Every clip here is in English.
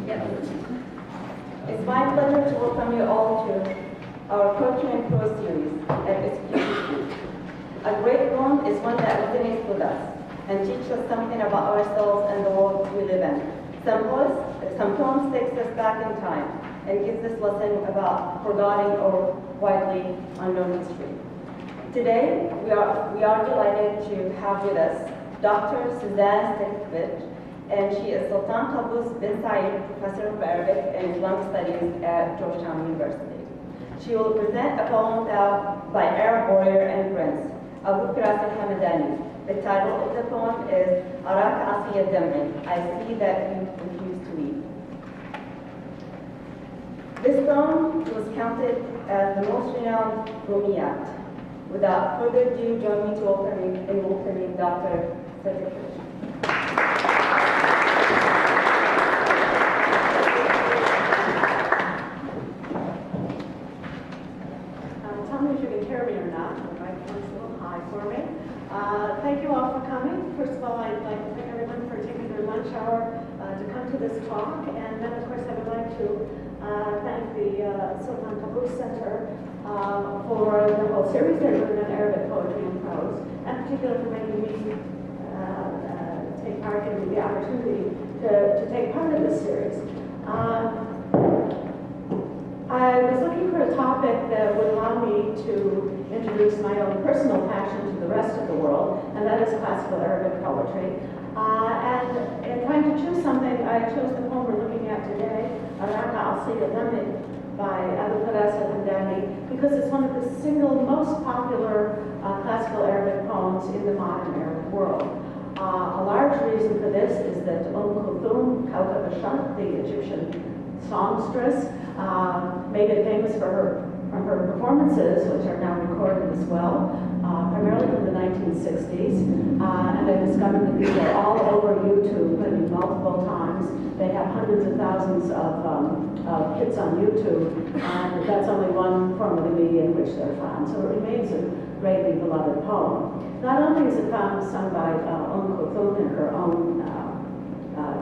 Yes. It's my pleasure to welcome you all to our Poetry and Prose series at SQCC. A great poem is one that resonates with us and teaches us something about ourselves and the world we live in. Some poems takes us back in time and gives us lesson about forgotten or widely unknown history. Today, we are delighted to have with us Dr. Suzanna Stetkevych, and she is Sultan Qaboos bin Sayf Professor of Arabic and Islamic Studies at Georgetown University. She will present a poem by Arab warrior and prince, Abu Firas Al-Hamdani. The title of the poem is Arāka al-damʿi, I see that you refuse to weep. This poem was counted as the most renowned Rumiyyat. Without further ado, join me to welcoming Dr. Stetkevych. Tell me if you can hear me or not. The microphone's a little high for me. Thank you all for coming. First of all, I'd like to thank everyone for taking their lunch hour to come to this talk. And then, of course, I would like to thank the Sultan Qaboos Center for the whole series they're doing on Arabic poetry and prose, and particularly for making me take part in the opportunity to take part in this series. I was looking for a topic that would allow me to introduce my own personal passion to the rest of the world, and that is classical Arabic poetry. And in trying to choose something, I chose the poem we're looking at today, Arāka al-damʿi by Abu Firas Al-Hamdani, because it's one of the single most popular classical Arabic poems in the modern Arab world. A large reason for this is that Kulthum, the Egyptian songstress, made it famous for her performances, which are now recorded as well, primarily from the 1960s. And I discovered that these are all over YouTube, I mean, multiple times. They have hundreds of thousands of hits on YouTube, and that's only one form of the media in which they're found. So it remains a greatly beloved poem. Not only is it found sung by Kulthum in her own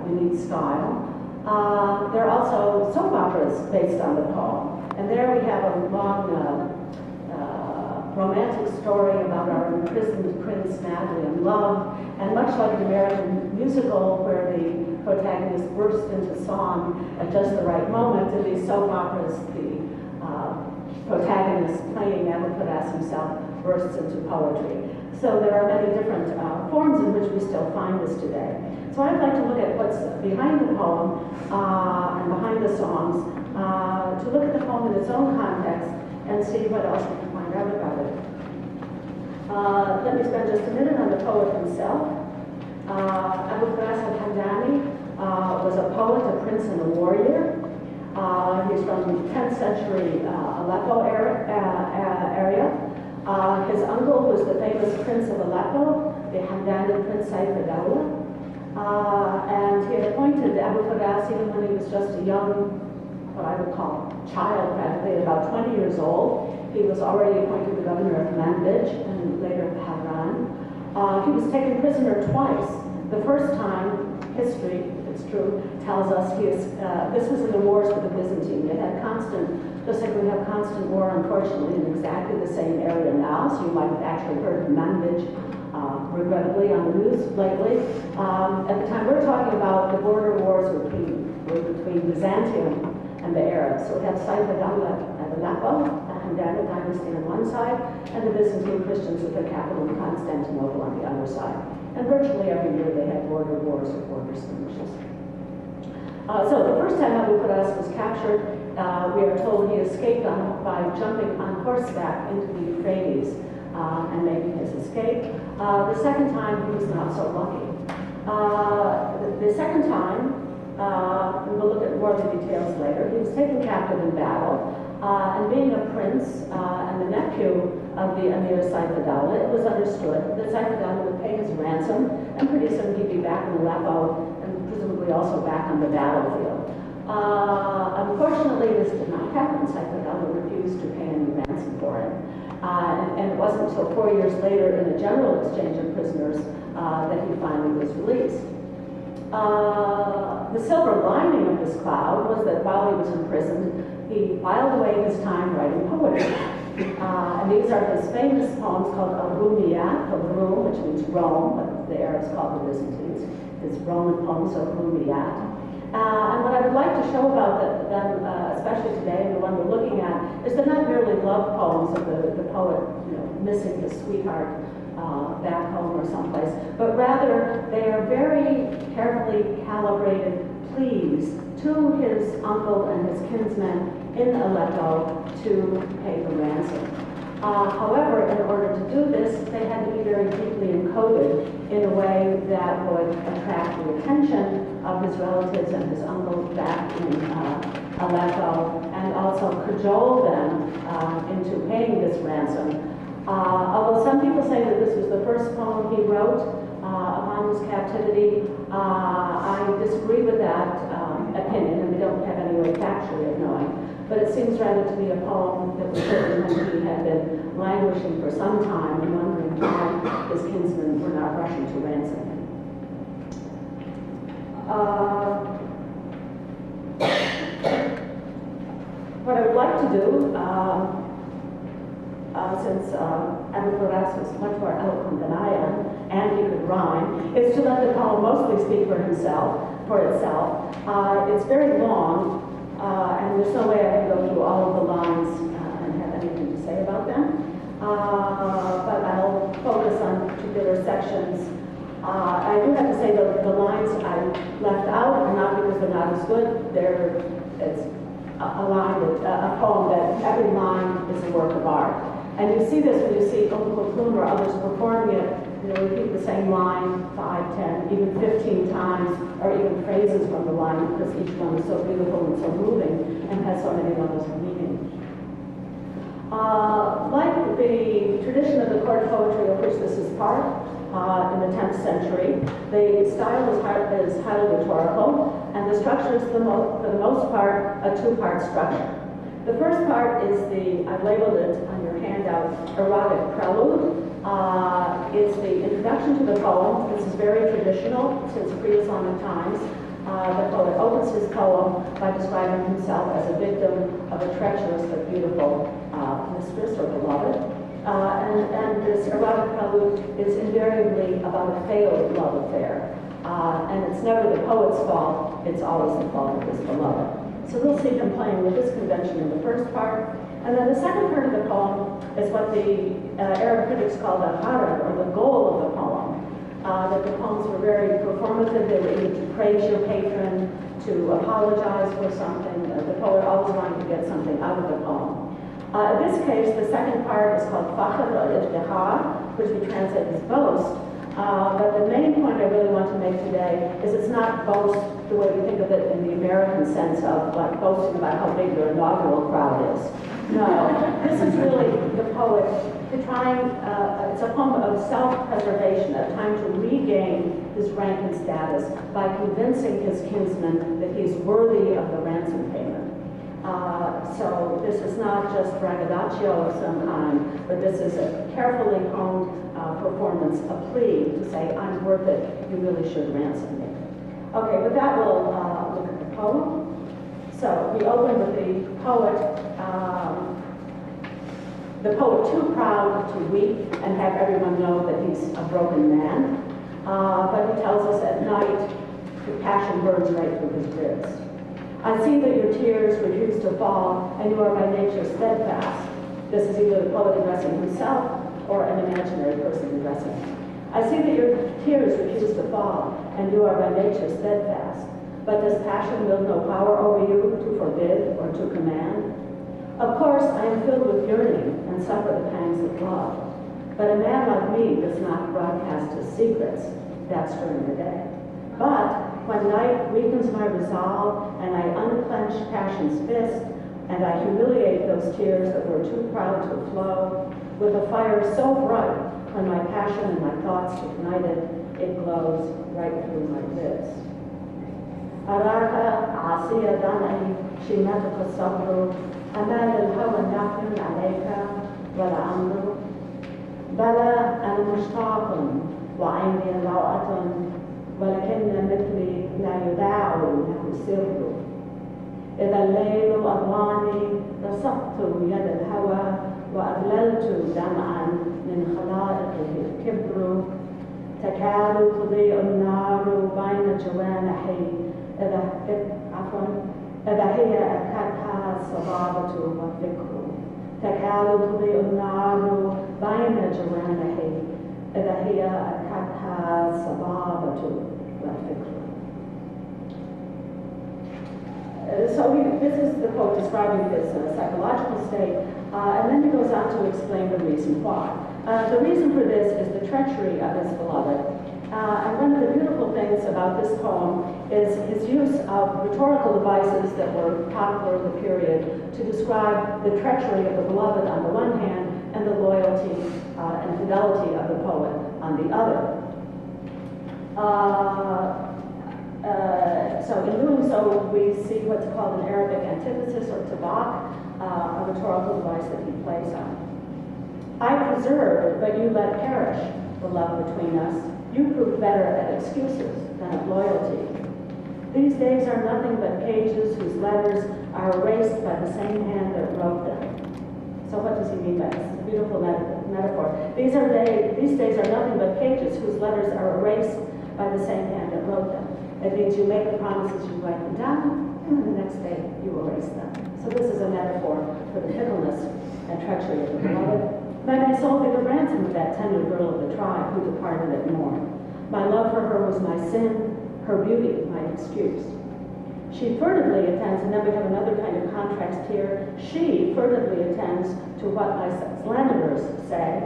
unique style, there are also soap operas based on the poem. And there we have a long romantic story about our imprisoned prince madly in love. And much like an American musical where the protagonist bursts into song at just the right moment, in these soap operas, the protagonist playing Abu Firas himself bursts into poetry. So there are many different forms in which we still find this today. So I'd like to look at what's behind the poem and behind the songs, to look at the poem in its own context and see what else we can find out about it. Let me spend just a minute on the poet himself. Abu Firas Al-Hamdani was a poet, a prince, and a warrior. He's from the 10th century Aleppo area. His uncle was the famous Prince of Aleppo, the Hamdani Prince Sayf al-Dawlah. And he had appointed Abu Firas even when he was just a young, what I would call child, practically about 20 years old. He was already appointed the governor of Manbij and later of Harran. He was taken prisoner twice. The first time, history, it's true, tells us this was in the wars with the Byzantines. They had constant, just like we have constant war, unfortunately, in exactly the same area now. So you might have actually heard of Manbij, regrettably, on the news lately. At the time we're talking about, the border wars were between Byzantium and the Arabs. So we have Sayf al-Dawlah at Aleppo, the Hamdani dynasty on one side, and the Byzantine Christians with their capital in Constantinople on the other side. And virtually every year they had border wars or border skirmishes. So the first time Abu Firas was captured, we are told he escaped by jumping on horseback into the Euphrates and making his escape. The second time he was not so lucky. The second time, and we'll look at more of the details later, he was taken captive in battle, and being a prince and the nephew of the emir Sayf al-Dawlah, it was understood that Sayf al-Dawlah would pay his ransom, and pretty soon he'd be back in Aleppo, and presumably also back on the battlefield. Unfortunately, this did not happen. Sayf al-Dawlah refused to pay any ransom for him. And it wasn't until 4 years later, in a general exchange of prisoners, that he finally was released. The silver lining of this cloud was that while he was imprisoned, he whiled away his time writing poetry. And these are his famous poems called Rumiyyat, of Rum, which means Rome, but the Arabs call the Byzantines, his Roman poems of Rumiyyat. And what I would like to show about them, especially today, and the one we're looking at, is they're not merely love poems of the poet, missing his sweetheart back home or someplace, but rather they are very carefully calibrated pleas to his uncle and his kinsmen in Aleppo to pay the ransom. However, in order to do this, they had to be very deeply encoded in a way that would attract the attention of his relatives and his uncle back in Aleppo, and also cajole them into paying this ransom. Although some people say that this was the first poem he wrote upon his captivity, I disagree with that opinion, and we don't have any way factually of knowing. But it seems rather to be a poem that was written when he had been languishing for some time and wondering why his kinsmen were not rushing to ransom him. What I would like to do, since Abu Firas was much more eloquent than I am, and he could rhyme, is to let the poem mostly speak for itself. It's very long, and there's no way I can go through all of the lines and have anything to say about them. But I'll focus on particular sections. I do have to say that the lines I left out are not because they're not as good. It's a poem that every line is a work of art. And you see this when you see Kulthum or others performing it. Repeat the same line 5, 10, even 15 times, or even phrases from the line, because each one is so beautiful and so moving and has so many levels of meaning. Like the tradition of the court poetry of which this is part, in the 10th century, the style is highly rhetorical, and the structure is, for the most part, a two-part structure. The first part is I've labeled it on your handout, erotic prelude. It's the introduction to the poem. This is very traditional since pre-Islamic times. The poet opens his poem by describing himself as a victim of a treacherous but beautiful mistress or beloved. And this erotic prelude is invariably about a failed love affair. And it's never the poet's fault, it's always the fault of his beloved. So we'll see him playing with this convention in the first part. And then the second part of the poem is what the Arab critics call the harab, or the goal of the poem. That the poems were very performative. They were either to praise your patron, to apologize for something. The poet always wanted to get something out of the poem. In this case, the second part is called fakhr al-iftihar, which we translate as boast. But the main point I really want to make today is it's not boast the way we think of it in the American sense of like boasting about how big your inaugural crowd is. No, this is really the poet trying, it's a poem of self-preservation, a time to regain his rank and status by convincing his kinsmen that he's worthy of the ransom payment. So this is not just braggadocio of some kind, but this is a carefully honed performance, a plea to say, I'm worth it, you really should ransom me. Okay, with that we'll look at the poem. So we open with the poet too proud to weep and have everyone know that he's a broken man. But he tells us at night, the passion burns right through his ribs. I see that your tears refuse to fall, and you are by nature steadfast. This is either the poet addressing himself or an imaginary person addressing him. I see that your tears refuse to fall, and you are by nature steadfast. But does passion wield no power over you to forbid or to command? Of course, I am filled with yearning and suffer the pangs of love. But a man like me does not broadcast his secrets. That's during the day. But when night weakens my resolve and I unclench passion's fist, and I humiliate those tears that were too proud to flow, with a fire so bright, when my passion and my thoughts ignited, it glows right through my ribs. Arāka, ʿaṣiyya al-damʿi, shimatuka as-sabru, amal al-hawa nafyun alayka, wala amru. Bala ana mushtaqun, wa ayni raw'atun, ولكن مثلي لا يذاع له سر إذا الليل أضواني لصقت يد الهوى وأذللت دمعا من خلائقه الكبر تكاد تضيء النار بين جوانحي إذا هي أكدها الصبابة والفكر تكاد تضيء النار بين جوانحي إذا هي أكدها الصبابة والفكر. So this is the poet describing his psychological state, and then he goes on to explain the reason why. The reason for this is the treachery of his beloved. And one of the beautiful things about this poem is his use of rhetorical devices that were popular in the period to describe the treachery of the beloved on the one hand and the loyalty and fidelity of the poet on the other. So in doing so, we see what's called an Arabic antithesis or tabak, a rhetorical device that he plays on. I preserved, but you let perish the love between us. You proved better at excuses than at loyalty. These days are nothing but pages whose letters are erased by the same hand that wrote them. So what does he mean by this? It's a beautiful metaphor. These days are nothing but pages whose letters are erased by the same hand that wrote them. It means you make the promises, you write them down, and the next day you erase them. So this is a metaphor for the fickleness and treachery of the beloved. Then I sold the ransom of that tender girl of the tribe who departed at morn. My love for her was my sin, her beauty my excuse. She furtively attends, and then we have another kind of contrast here. She furtively attends to what my slanderers say,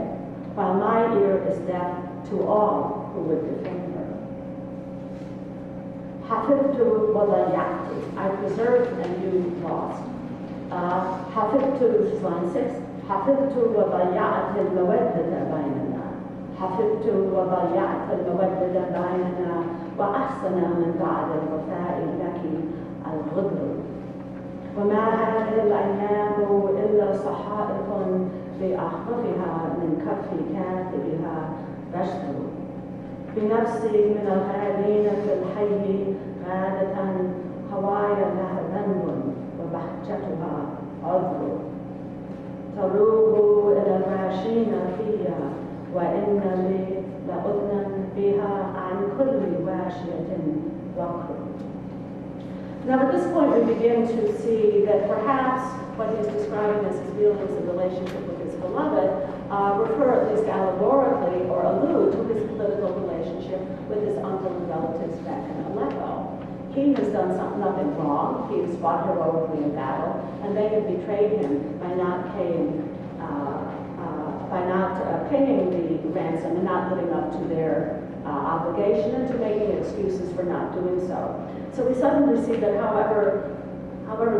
while my ear is deaf to all who would defend her. حفظت وضيعت. I preserved and you lost. حفظت, this is line 6. حفظت وضيعت المودة بيننا. حفظت وضيعت المودة بيننا وأحسن من بعد الوفاء لك الغدر. وما هذه الأيام إلا صحائف بأحرفها من كف كاتبها رشد. بنفسي من الغادين في الحي غادة هوايا لها ذنب وبهجتها عذر. تروغ إلى الراشين فيها وإن لي لأذنا بها عن كل واشية وقر. Now at this point we begin to see that perhaps what he's describing as his feelings and relationship with his beloved refer at least allegorically or allude to his political relationship with his uncle and relatives back in Aleppo. He has done nothing wrong. He has fought heroically in battle, and they have betrayed him by not paying the ransom and not living up to their obligation and to making excuses for not doing so. So we suddenly see that however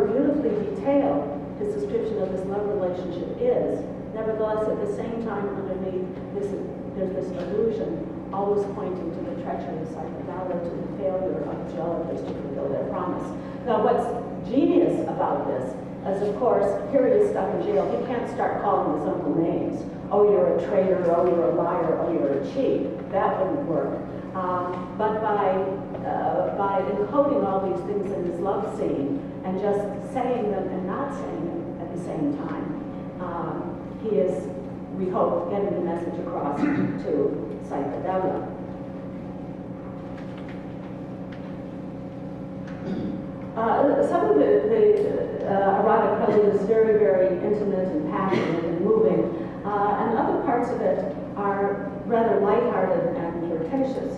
beautifully detailed his description of his love relationship is, nevertheless at the same time underneath there's this allusion always pointing to the treachery of al-Dawlah, to the failure of his relatives to fulfill their promise. Now what's genius about this is, of course, here he is stuck in jail. He can't start calling his uncle names. Oh, you're a traitor, oh, you're a liar, oh, you're a cheat. That wouldn't work. But by encoding all these things in his love scene and just saying them and not saying them at the same time, he is, we hope, getting the message across to Sayf al-Dawlah. Some of the erotic prose is very, very intimate and passionate and moving, and other parts of it are rather lighthearted and flirtatious.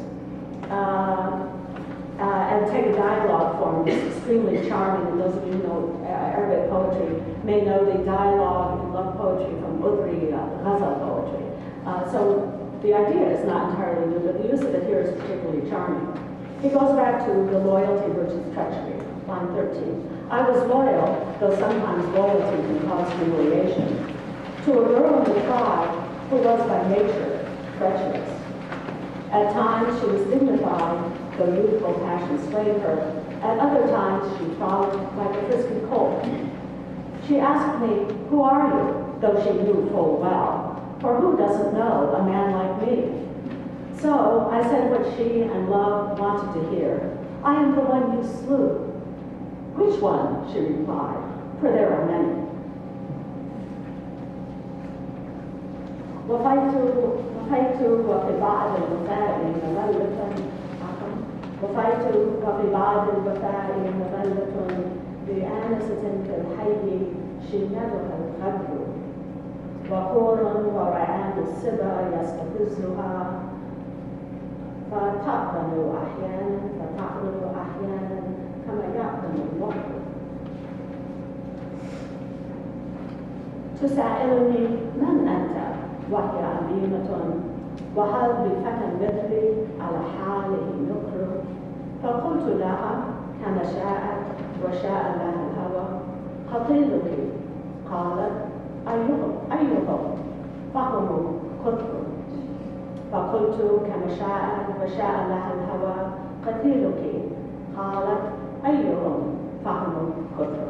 And take a dialogue form, it's extremely charming, and those of you who know Arabic poetry may know the dialogue and love poetry from Udri, ghazal poetry. So the idea is not entirely new, but the use of it here is particularly charming. He goes back to the loyalty versus treachery, line 13. I was loyal, though sometimes loyalty can cause humiliation, to a girl in the tribe who was by nature treacherous. At times she was dignified, though youthful passion swayed her. At other times she frolicked like a frisky colt. She asked me, "Who are you?" though she knew full well, for who doesn't know a man like me? So I said what she and love wanted to hear. I am the one you slew. Which one? She replied, for there are many. وفيت وفي بعض الوفاء مظلة وفيت وفي بعض الوفاء مظلة بآنسة كالحي شنتها الخبر وقور ورعان السبا يستفزها فتعقل أحيانا كما يعقل المحر. تسائلني من أنت وهي أميمة وهل بفتى مثلي على حاله نكر؟ فقلت لها كما شاءت وشاء لها الهوى خطيبك. قالت أيهم فهم كثر. فقلت كما شاءت وشاء لها الهوى قتيلك. قالت أيهم فهم كثر.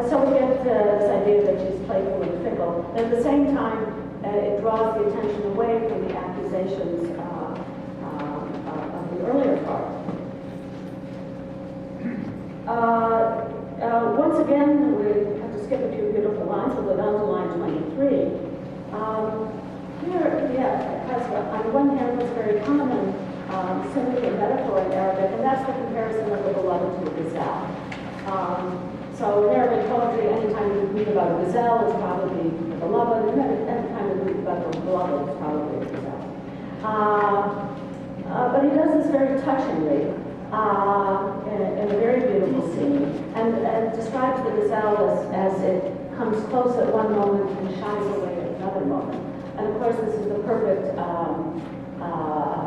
So we get this idea that she's playful and fickle. At the same time, it draws the attention away from the accusations of the earlier part. Once again, we have to skip a few beautiful lines. We'll go down to line 23. Here, has on the one hand, what's very common symmetry and metaphor in Arabic, and that's the comparison of the beloved to a gazelle. So in Arabic poetry, anytime you read about a gazelle, it's probably the beloved, and anytime you read about the beloved, it's probably a gazelle. But he does this very touchingly in a very beautiful scene, and describes the gazelle as it comes close at one moment and shies away at another moment. And of course, this is the perfect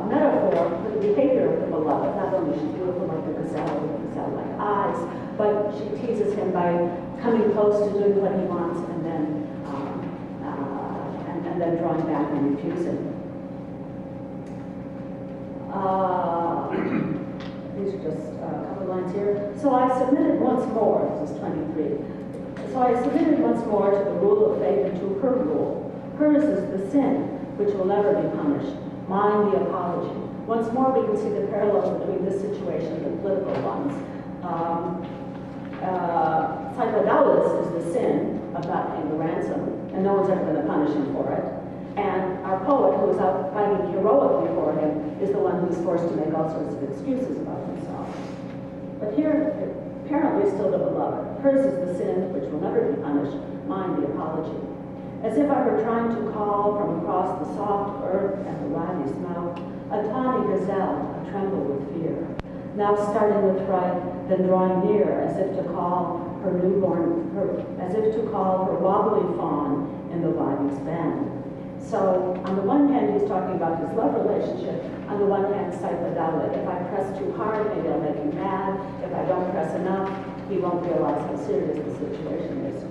metaphor for the behavior of the beloved. Not only is she beautiful like the gazelle with the gazelle-like eyes, but she teases him by coming close to doing what he wants and then drawing back and refusing. These are just a couple lines here. So I submitted once more, this is 23. So I submitted once more to the rule of fate and to her rule. Hers is the sin, which will never be punished. Mine the apology. Once more we can see the parallels between this situation and the political ones. Sayf al-Dawlah is the sin of not paying the ransom, and no one's ever going to punish him for it. And our poet, who is out fighting heroically for him, is the one who's forced to make all sorts of excuses about himself. But here, apparently still the beloved. Hers is the sin, which will never be punished. Mine the apology. As if I were trying to call from across the soft earth at the wadi's mouth, a tawny gazelle, a tremble with fear. Now starting with fright, then drawing near, as if to call her wobbly fawn in the wadi's bend. So on the one hand, he's talking about his love relationship. On the one hand, Sayf al-Dawlah. If I press too hard, maybe I'll make him mad. If I don't press enough, he won't realize how serious the situation is.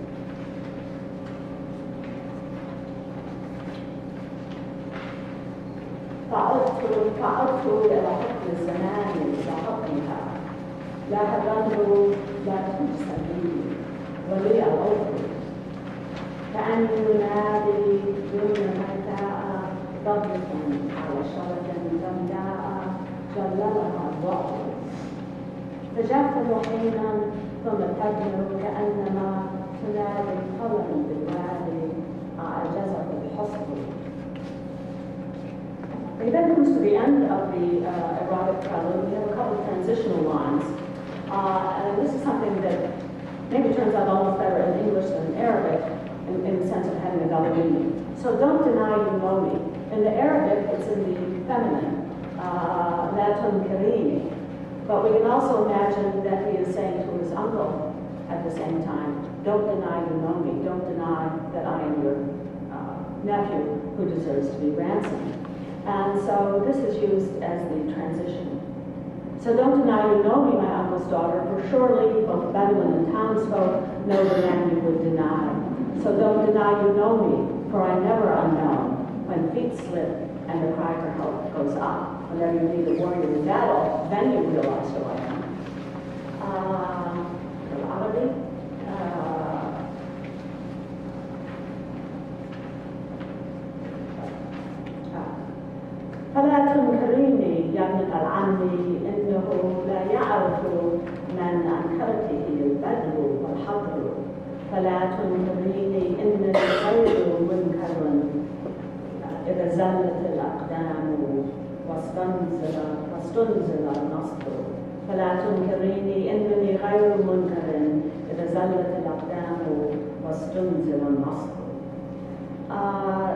فعدت إلى حكم الزمان إلى حكمها لا تضر لا تنسى بي ولي الأوفر كأني ينادي دون متاع ضبط على شرة جمداء جللها الضعف تجفل حينا ثم تبدو كأنما تنادي قلم بالوادي أعجزه الحصر. He then comes to the end of the erotic prelude. We have a couple of transitional lines. And this is something that maybe turns out almost better in English than in Arabic, in the sense of having a double meaning. So don't deny you know me. In the Arabic, it's in the feminine, latun karimi. But we can also imagine that he is saying to his uncle at the same time, don't deny you know me. Don't deny that I am your nephew who deserves to be ransomed. And so this is used as the transition. So don't deny you know me, my uncle's daughter, for surely both Bedouin and townsfolk know the man you would deny. So don't deny you know me, for I never unknown. When feet slip and the cry for help goes up, whenever you need a warrior in battle, then you realize who I am. Arabic. فلا تنكريني يا ابنة العم إنه لا يعرف من أنكرته البذل والحضر فلا تنكريني إنني غير منكر إذا زلت الأقدام واستنزل النصر فلا تنكريني إنني غير منكر إذا زلت الأقدام واستنزل النصر.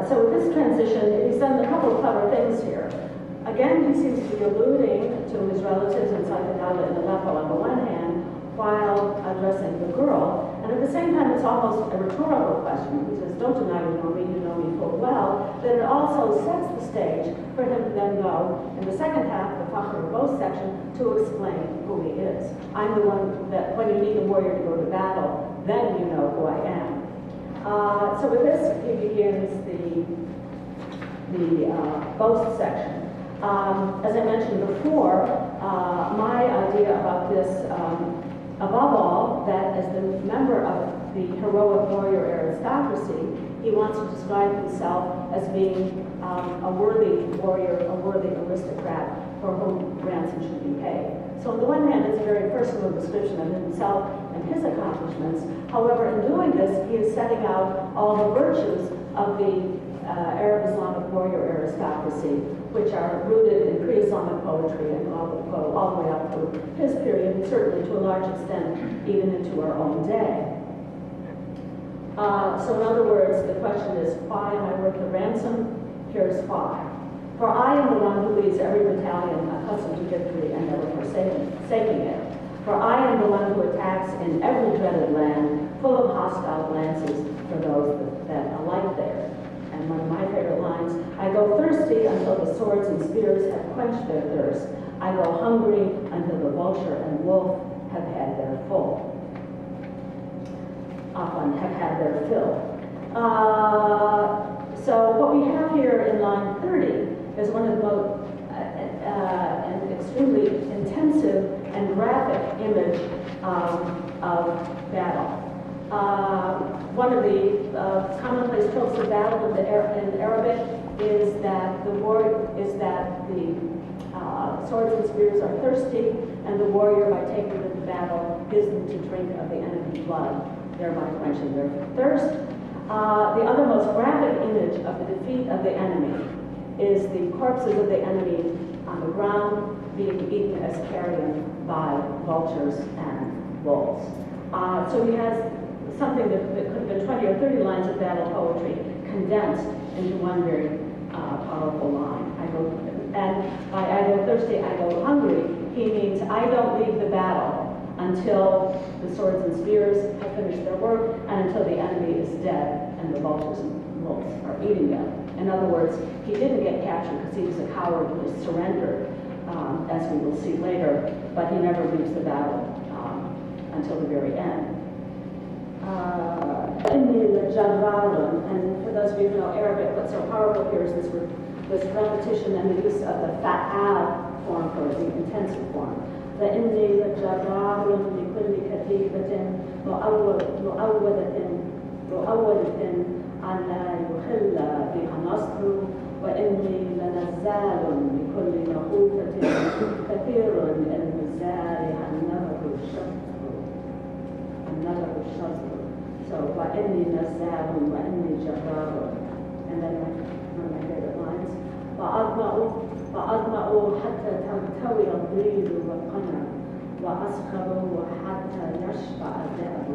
So with this transition, he's done a couple of clever things here. Again, he seems to be alluding to his relatives in Sayf and Aleppo on the one hand, while addressing the girl. And at the same time, it's almost a rhetorical question. He says, don't deny you know me full well. That it also sets the stage for him to then go, in the second half of the Fakhr al-Boast section, to explain who he is. I'm the one that when you need a warrior to go to battle, then you know who I am. So with this, he begins the boast section. As I mentioned before, my idea about this, above all, that as the member of the heroic warrior aristocracy, he wants to describe himself as being a worthy warrior, a worthy aristocrat for whom ransom should be paid. So on the one hand, it's a very personal description of himself and his accomplishments. However, in doing this, he is setting out all the virtues of the Arab Islamic warrior aristocracy, which are rooted in pre-Islamic poetry and all the way up to his period, and certainly to a large extent even into our own day. So in other words, the question is, why am I worth the ransom? Here's why. For I am the one who leads every battalion accustomed to victory and never forsaking it. For I am the one who attacks in every dreaded land, full of hostile glances for those that alight there. And one of my favorite lines, I go thirsty until the swords and spears have quenched their thirst. I go hungry until the vulture and wolf have had their full. Often have had their fill. So what we have here in line 30 is one of the most an extremely intensive and graphic image of battle. One of the commonplace tropes of battle in Arabic is that the swords and spears are thirsty, and the warrior, by taking them to battle, gives them to drink of the enemy's blood, thereby quenching their thirst. The other most graphic image of the defeat of the enemy is the corpses of the enemy on the ground being eaten as carrion by vultures and wolves. So he has something that could have been 20 or 30 lines of battle poetry condensed into one very powerful line. And by I go thirsty, I go hungry, he means I don't leave the battle until the swords and spears have finished their work and until the enemy is dead and the vultures and wolves are eating them. In other words, he didn't get captured because he was a coward who surrendered, as we will see later, but he never leaves the battle until the very end. And for those of you who know Arabic, what's so powerful here is this repetition and the use of the fa'al form for the intensive form. فإني لجرار لكل كتيبة مؤودة أن لا يخل بها نصر وإني لنزال لكل مخوفة كثير النزال النبر الشطر. So وإني نزال وإني جرار. And then one of my favorite lines. فأظمأ حتى ترتوي الظليل والقمر وأسخر حتى يشبع الذئب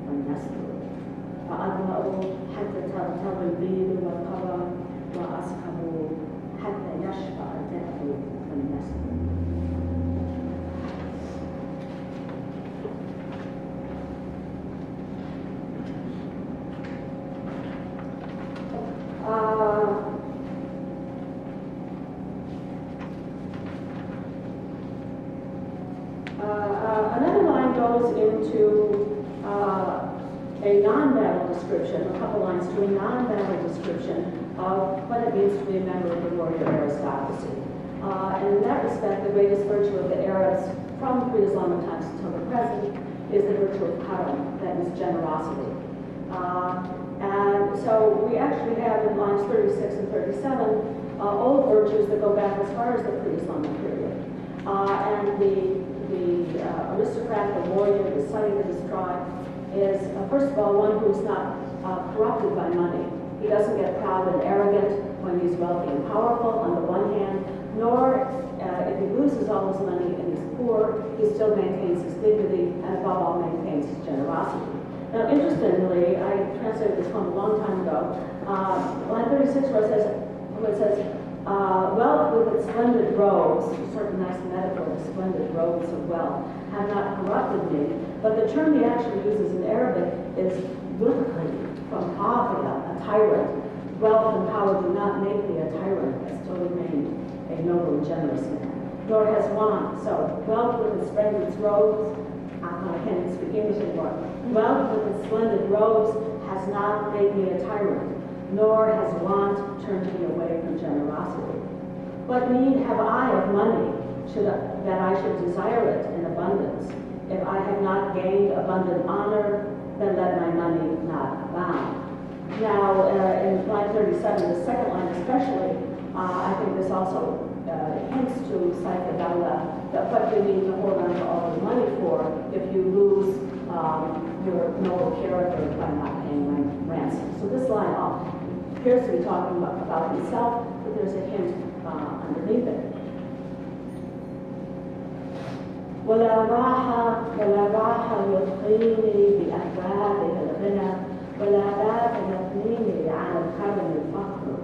والنسر. فأظمأ حتى ترتوي الظليل والقمر وأسخر حتى يشبع الذئب والنسر. Another line goes into a non-battle description, a couple lines to a non-battle description of what it means to be a member of the warrior aristocracy. And in that respect, the greatest virtue of the Arabs from pre-Islamic times until the present is the virtue of karam, that is generosity. And so we actually have in lines 36 and 37 old virtues that go back as far as the pre-Islamic period. And the aristocrat, the warrior, the Sayyid of his tribe is, first of all, one who's not corrupted by money. He doesn't get proud and arrogant when he's wealthy and powerful, on the one hand, nor if he loses all his money and he's poor, he still maintains his dignity and above all maintains his generosity. Now, interestingly, I translated this poem a long time ago. Line 36, where it says, wealth with its splendid robes, sort of nice metaphor, the splendid robes of wealth, have not corrupted me. But the term he actually uses in Arabic is mulkhi, from Afiya, a tyrant. Wealth and power do not make me a tyrant. I still remain a noble and generous man. Nor has want. So, wealth with its splendid robes, I can't even speak English anymore. Wealth with its splendid robes has not made me a tyrant, nor has want turned me away from generosity. What need have I of money that I should desire it in abundance? If I have not gained abundant honor, then let my money not abound. Now, in line 37, the second line especially, I think this also hints to Sayf al-Dawlah, that what you need to hold on to all the money for if you lose your noble character by not paying ransom. So this line appears to be talking about himself, but there's a hint underneath it. ولا راحة يلقيني بأهواله الغنى ولا باب يثنيني على الكرم الفخر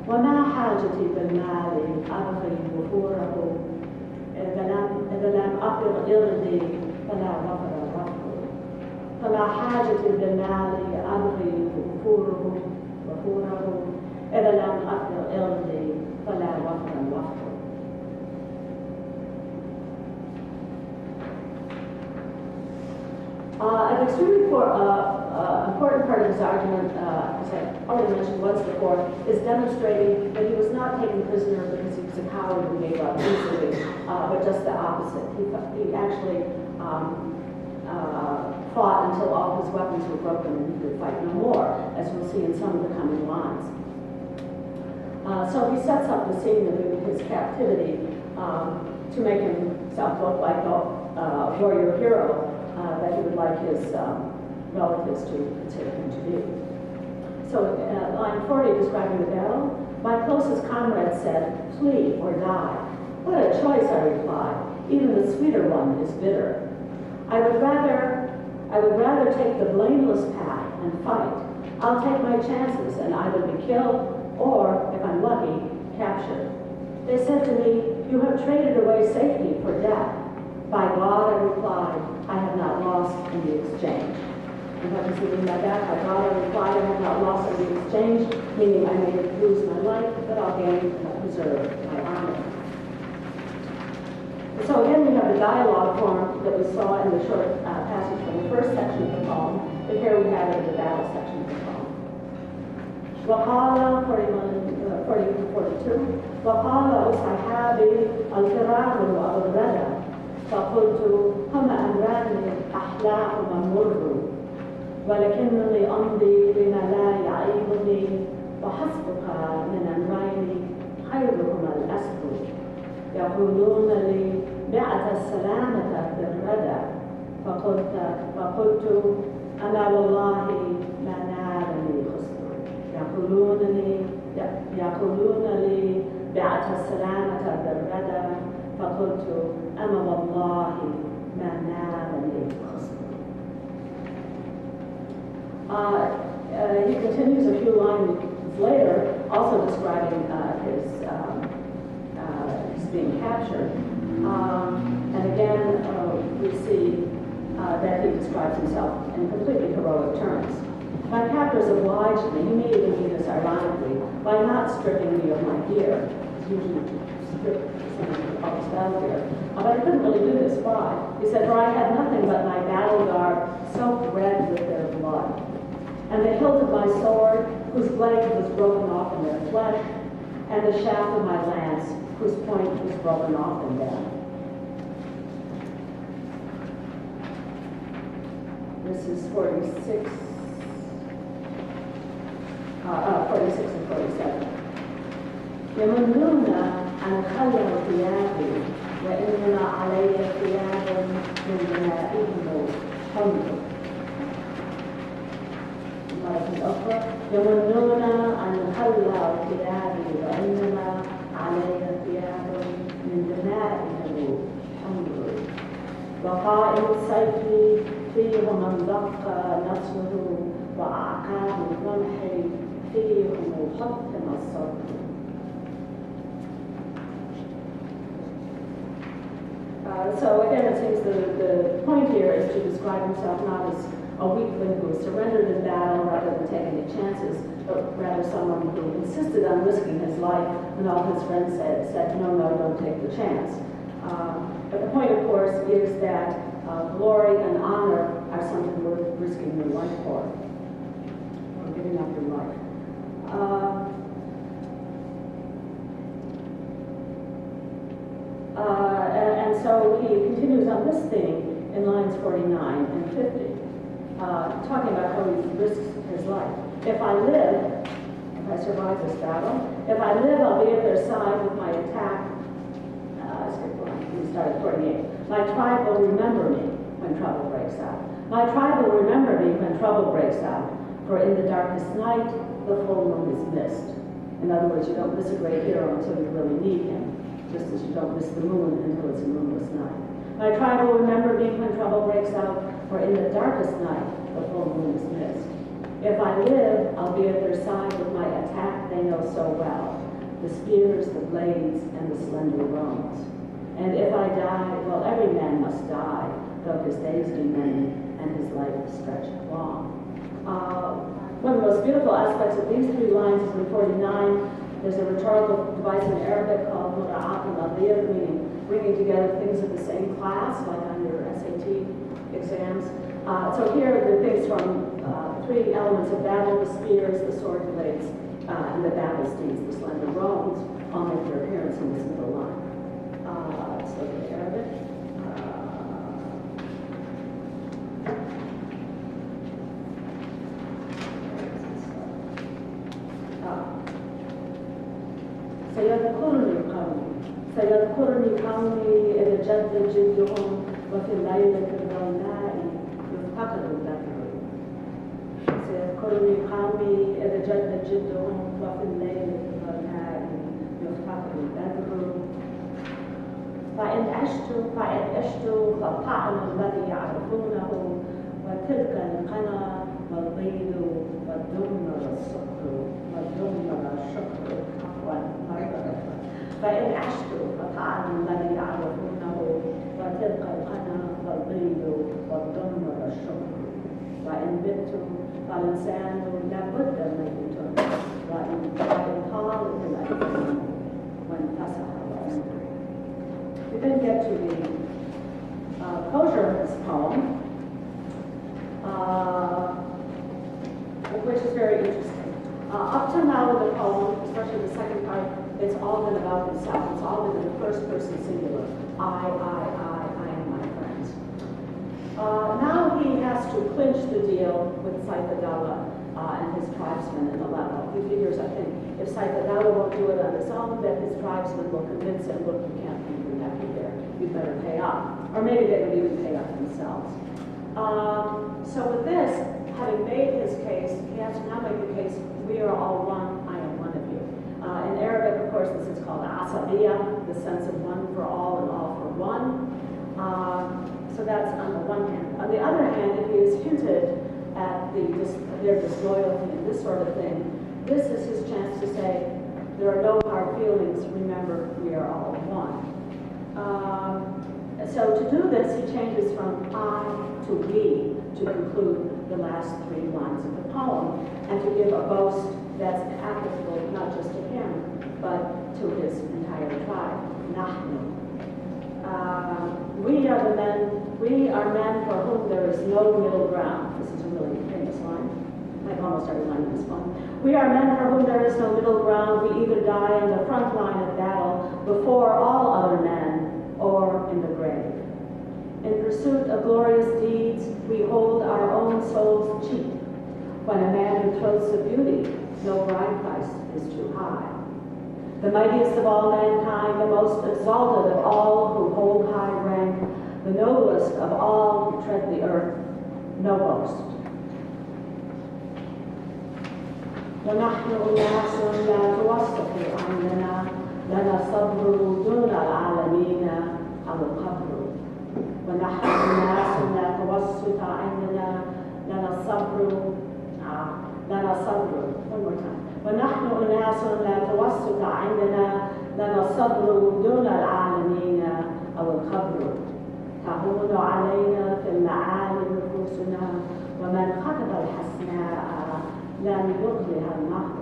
وما حاجتي بالمال أبغي ظهوره إذا لم أفرغ إرضي فلا ظفر الظفر فما حاجتي بالمال أبغي ظهوره إذا لم أفرغ إرضي فلا ظفر الظفر. An extremely important part of his argument, as I already mentioned once before, is demonstrating that he was not taken prisoner because he was a coward and gave up easily, but just the opposite. He actually fought until all his weapons were broken and he could fight no more, as we'll see in some of the coming lines. So he sets up the scene of his captivity to make himself look like a warrior hero that he would like his relatives to consider him to be. So line 40, describing the battle, my closest comrade said, flee or die. What a choice, I replied. Even the sweeter one is bitter. I would rather take the blameless path and fight. I'll take my chances and either be killed or, if I'm lucky, captured. They said to me, you have traded away safety for death. By God, I replied, I have not lost in the exchange. And what does he mean by that? By God, I replied, I have not lost in the exchange, meaning I may lose my life, but I'll gain and preserve my honor. So again, we have the dialogue form that we saw in the short passage from the first section of the poem, but here we have it in the battle section of the poem. وقال 42 وقال أصحابي الكرام وأبردة فقلت هم أمران أحلاهما مر ولكنني أمضي بما لا يعيبني وحسبك من أمرين خيرهما الأسر يقولون لي بعت السلامة بالردى فقلت أما والله ما نالني خسر يقولون لي بعت السلامة بالردى فقلت أما والله ما نالني خسر. He continues a few lines later, also describing his being captured. And again, we see that he describes himself in completely heroic terms. My captors obliged me, he may even do this ironically, by not stripping me of my gear. It's usually to strip someone of his battle gear. But I couldn't really do this. Why? He said, for I had nothing but my battle garb soaked red with their blood, and the hilt of my sword, whose blade was broken off in their flesh, and the shaft of my lance, whose point was broken off in them. This is 46 and 47. يمنون أن خلوا ثيابي وإنما علي ثياب من بنائهم حمر. مرة أخرى يمنون أن خلوا ثيابي وإنما علي ثياب من بنائهم حمر. وقائم السيف فيهم من دق نصره وأعقاب الرمح فيهم حطم الصبر. So again, it seems the point here is to describe himself not as a weakling who surrendered in battle rather than taking any chances, but rather someone who insisted on risking his life when all his friends said no, don't take the chance. But the point, of course, is that glory and honor are something worth risking your life for, or giving up your life. And so he continues on this theme in lines 49 and 50, talking about how he risks his life. If I live, if I survive this battle, if I live, I'll be at their side with my attack. We started 48. My tribe will remember me when trouble breaks out. My tribe will remember me when trouble breaks out. For in the darkest night, the full moon is missed. In other words, you don't miss a great hero until you really need him, just as you don't miss the moon until it's a moonless night. My tribe will remember me when trouble breaks out, for in the darkest night, the full moon is missed. If I live, I'll be at their side with my attack they know so well, the spears, the blades, and the slender bones. And if I die, well, every man must die, though his days be many and his life stretch long. One of the most beautiful aspects of these three lines is in 49. There's a rhetorical device in Arabic called Arāka, meaning bringing together things of the same class, like on your SAT exams. So here are the things from three elements of battle: the spears, the sword blades, and the battle steeds, the slender bones, all make their appearance in this middle line. Let's look at Arabic. سيذكرني قومي إذا جد جدهم وفي الليلة الظلماء يفتقد الذكر. سيذكرني قومي إذا جد جدهم وفي الليلة الظلماء يفتقد الذكر. فإن عشت فالطعن الذي يعرفونه وتلك القنا والبيض والدم والسكر فإن عشت فطعن الذي يعرفونه وتلك القنا والبيض والدم والشكر. وإن بت فالإنسان لابد ميت وإن طال الأيام وانفسح العمر. We then get to the closure of this poem, which is very interesting. Up to now in the poem, especially the second part, it's all been about himself. It's all been in the first person singular. I and my friends. Now he has to clinch the deal with Sayf al-Dawlah and his tribesmen in Aleppo. He figures, I think, if Sayf al-Dawlah won't do it on his own, then his tribesmen will convince him, look, you can't be doing that here. You'd better pay up. Or maybe they would even pay up themselves. So with this, having made his case, he has to now make the case, we are all one, I am one of you. In Arabic, of course, this is called ḥaṣiyya, the sense of one for all and all for one. So that's on the one hand. On the other hand, if he is hinted at their disloyalty and this sort of thing, this is his chance to say, there are no hard feelings, remember, we are all one. So to do this, he changes from I to we to conclude the last three lines of the poem, and to give a boast that's applicable not just to him, but to his entire tribe. Nahnu. We are men for whom there is no middle ground. This is a really famous line. Like almost every line in this poem. We are men for whom there is no middle ground. We either die in the front line of battle before all other men, or in the grave. In pursuit of glorious deeds, we hold our own souls cheap. When a man betroths a beauty, no bride price is too high. the mightiest of all mankind, the most exalted of all who hold high rank, the noblest of all who tread the earth, no boast. ونحن أناس لا توسط عننا لنا صبر دون العالمين أو القبر. ونحن أناس لا توسط عندنا لنا صبر one more time. ونحن أناس لا توسط عندنا لنا صبر دون العالمين أو القبر. تهون علينا في المعالي نفوسنا ومن خطب الحسناء لم يغلها النهر.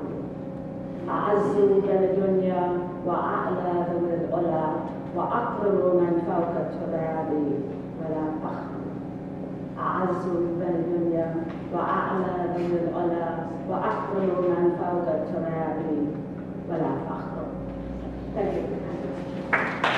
أعز بالدنيا وأعلى ذوي العلا وأكرم من فوق التراب ولا فخر. أعز بالدنيا وأعلى ذوي العلا وأكرم من فوق التراب ولا فخر. Thank you.